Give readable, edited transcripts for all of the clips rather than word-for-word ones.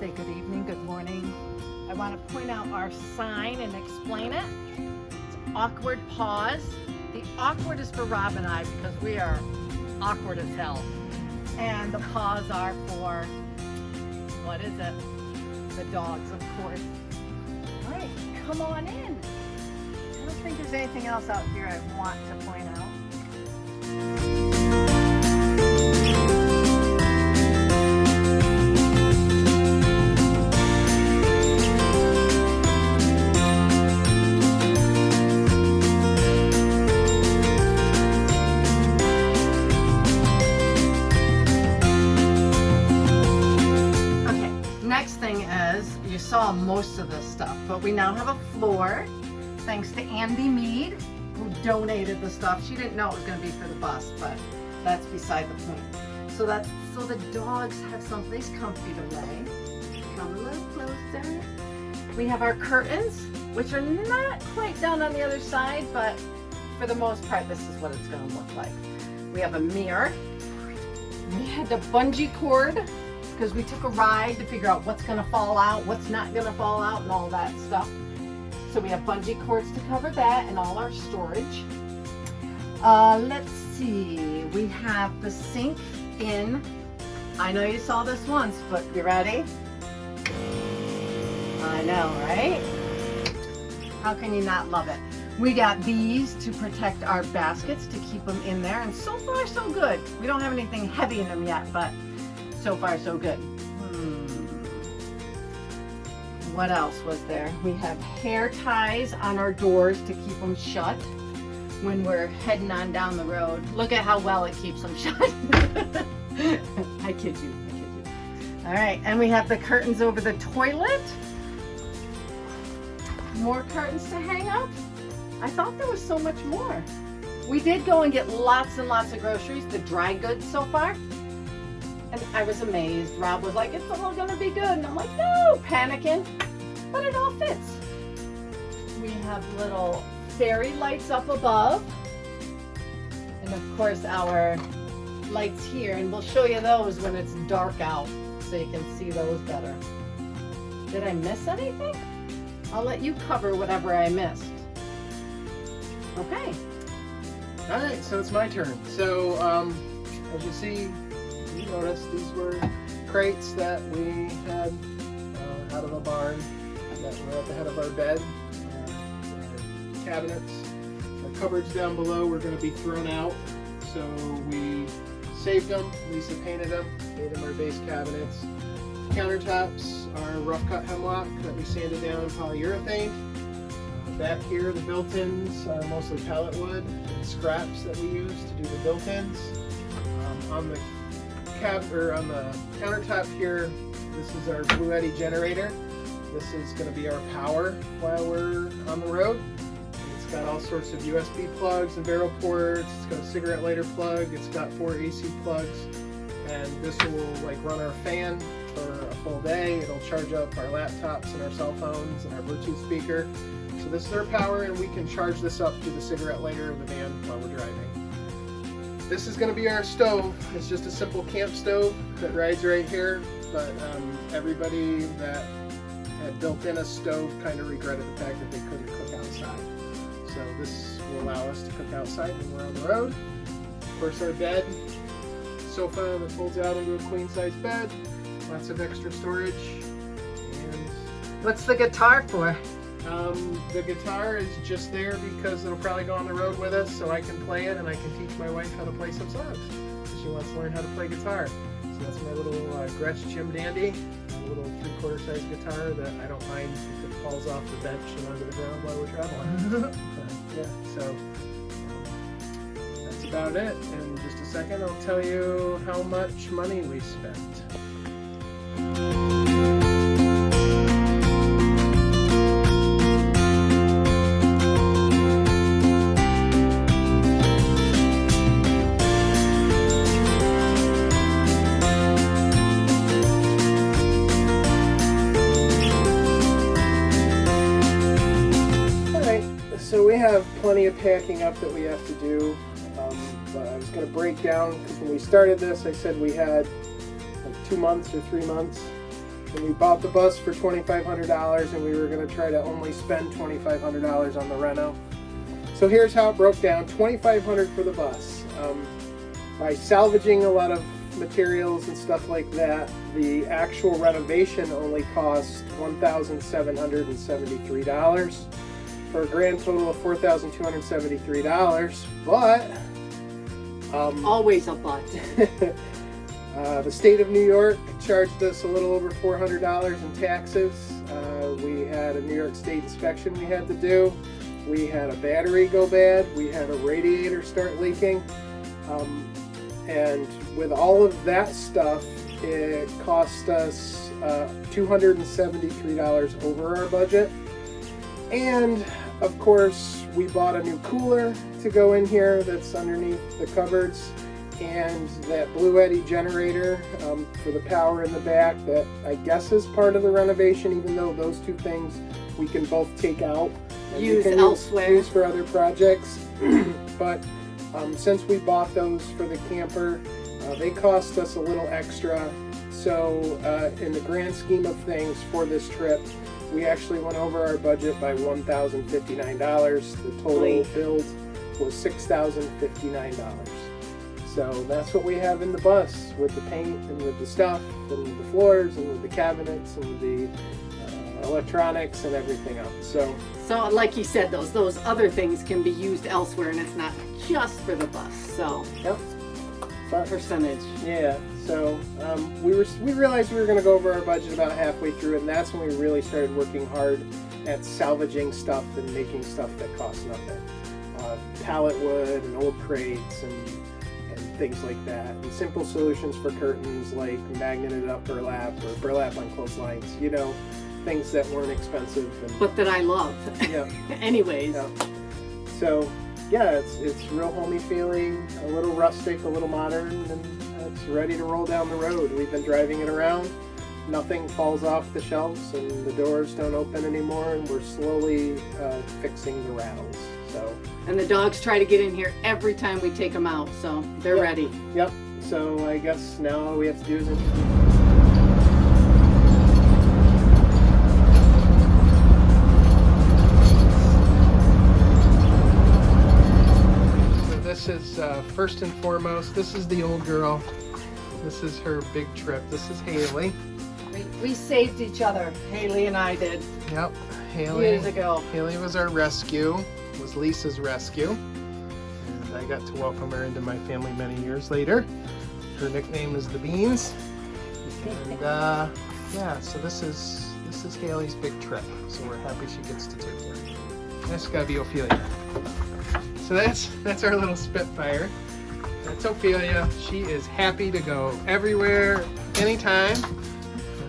say good evening, good morning. I want to point out our sign and explain it. It's awkward pause. The awkward is for Rob and I because we are awkward as hell. And the paws are for, what is it? The dogs, of course. All right, come on in. I don't think there's anything else out here I want to point out. Next thing is, you saw most of this stuff, but we now have a floor, thanks to Andy Mead, who donated the stuff. She didn't know it was going to be for the bus, but that's beside the point. So the dogs have someplace comfy to lay. Come a little closer. We have our curtains, which are not quite done on the other side, but for the most part, this is what it's going to look like. We have a mirror. We had the bungee cord, because we took a ride to figure out what's going to fall out, what's not going to fall out, and all that stuff. So we have bungee cords to cover that and all our storage. Let's see, we have the sink in. I know you saw this once, but you ready? I know, right? How can you not love it? We got these to protect our baskets, to keep them in there, and so far so good. We don't have anything heavy in them yet, but so far so good. What else was there? We have hair ties on our doors to keep them shut when we're heading on down the road. Look at how well it keeps them shut. I kid you. All right, and we have the curtains over the toilet. More curtains to hang up. I thought there was so much more. We did go and get lots and lots of groceries, the dry goods so far. And I was amazed. Rob was like, it's all gonna be good. And I'm like, no, panicking. But it all fits. We have little fairy lights up above. And of course our lights here. And we'll show you those when it's dark out so you can see those better. Did I miss anything? I'll let you cover whatever I missed. Okay. All right, so it's my turn. So as you see, you noticed these were crates that we had out of a barn that were at the head of our bed. Our cabinets, our cupboards down below were going to be thrown out, so we saved them. Lisa painted them, made them our base cabinets. Countertops are rough cut hemlock that we sanded down in polyurethane. Back here, the built-ins are mostly pallet wood and scraps that we use to do the built-ins. On the countertop here, this is our Blue Eddy generator. This is going to be our power while we're on the road. It's got all sorts of USB plugs and barrel ports. It's got a cigarette lighter plug. It's got 4 AC plugs, and this will run our fan for a full day. It'll charge up our laptops and our cell phones and our Bluetooth speaker. So this is our power, and we can charge this up to the cigarette lighter of the van while we're driving. This is going to be our stove. It's just a simple camp stove that rides right here, but everybody that had built in a stove kind of regretted the fact that they couldn't cook outside. So this will allow us to cook outside when we're on the road. Of course, our bed, sofa that folds out into a queen size bed, lots of extra storage. And what's the guitar for? The guitar is just there because it'll probably go on the road with us, so I can play it and I can teach my wife how to play some songs. She wants to learn how to play guitar. So that's my little Gretsch Jim Dandy, a little 3/4 size guitar that I don't mind if it falls off the bench and onto the ground while we're traveling. Yeah, so that's about it. In just a second, I'll tell you how much money we spent. So we have plenty of packing up that we have to do, but I was going to break down, because when we started this I said we had like 2 months or 3 months, And we bought the bus for $2,500, and we were going to try to only spend $2,500 on the reno. So here's how it broke down: $2,500 for the bus. By salvaging a lot of materials and stuff like that, the actual renovation only cost $1,773 for a grand total of $4,273. But always a but. the state of New York charged us a little over $400 in taxes. We had a New York State inspection we had to do. We had a battery go bad. We had a radiator start leaking. And with all of that stuff, it cost us $273 over our budget. And of course, we bought a new cooler to go in here that's underneath the cupboards, and that Blue Eddy generator for the power in the back that I guess is part of the renovation, even though those two things we can both take out and Use elsewhere. use for other projects. But since we bought those for the camper, they cost us a little extra. So in the grand scheme of things for this trip, we actually went over our budget by $1,059. The total build was $6,059. So that's what we have in the bus, with the paint and with the stuff and with the floors and with the cabinets and the electronics and everything else. So like you said, those other things can be used elsewhere, and it's not just for the bus. So yep. But, percentage. yeah. So we realized we were going to go over our budget about halfway through, and that's when we really started working hard at salvaging stuff and making stuff that costs nothing. Pallet wood and old crates and things like that, and simple solutions for curtains like magneted up burlap or burlap on clotheslines. You know, things that weren't expensive. But that I love. Yeah. Anyways. Yeah. So yeah, it's real homey feeling, a little rustic, a little modern, and it's ready to roll down the road. We've been driving it around. Nothing falls off the shelves, and the doors don't open anymore, and we're slowly fixing the rattles. So. And the dogs try to get in here every time we take them out, so they're ready. Yep. So I guess now all we have to do is This is first and foremost, this is the old girl. This is her big trip. This is Haley. We saved each other. Haley and I did. Yep, Haley. Years ago. Haley was our rescue, was Lisa's rescue. And I got to welcome her into my family many years later. Her nickname is the Beans. And yeah, so this is Haley's big trip. So we're happy she gets to take her. That's gotta be Ophelia. So that's our little Spitfire. That's Ophelia. She is happy to go everywhere, anytime.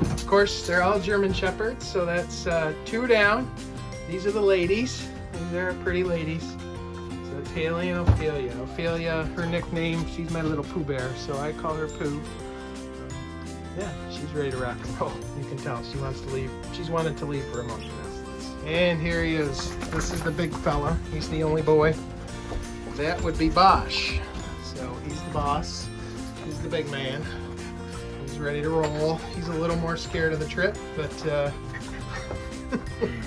Of course, they're all German Shepherds, so that's 2 down. These are the ladies. These are our pretty ladies. So it's Haley and Ophelia. Ophelia, her nickname, she's my little Pooh Bear, so I call her Pooh. Yeah, she's ready to rock and roll. You can tell she wants to leave. She's wanted to leave for a month now. And here he is. This is the big fella. He's the only boy. That would be Bosch. So he's the boss. He's the big man. He's ready to roll. He's a little more scared of the trip, but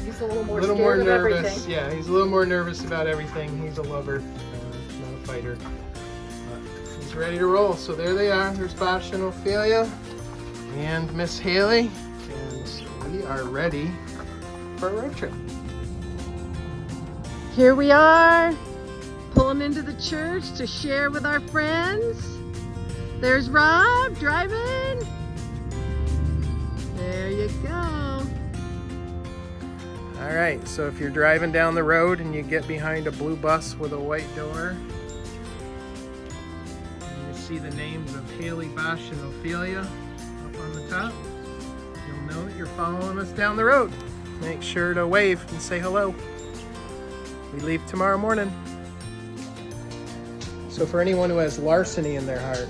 He's a little more nervous. Everything. Yeah, he's a little more nervous about everything. He's a lover, not a fighter. But he's ready to roll. So there they are. There's Bosch and Ophelia and Miss Haley, and we are ready for a road trip. Here we are, pulling into the church to share with our friends. There's Rob driving. There you go. All right, so if you're driving down the road and you get behind a blue bus with a white door, and you see the names of Haley, Bosch, and Ophelia up on the top, you'll know that you're following us down the road. Make sure to wave and say hello. We leave tomorrow morning. So for anyone who has larceny in their heart,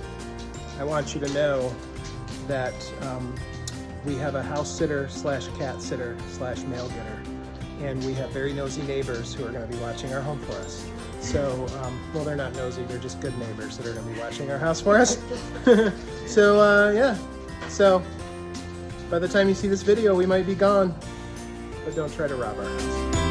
I want you to know that we have a house sitter slash cat sitter slash mail getter. And we have very nosy neighbors who are going to be watching our home for us. So, well, they're not nosy, they're just good neighbors that are going to be watching our house for us. So, yeah. So, By the time you see this video, we might be gone. But don't try to rob our house.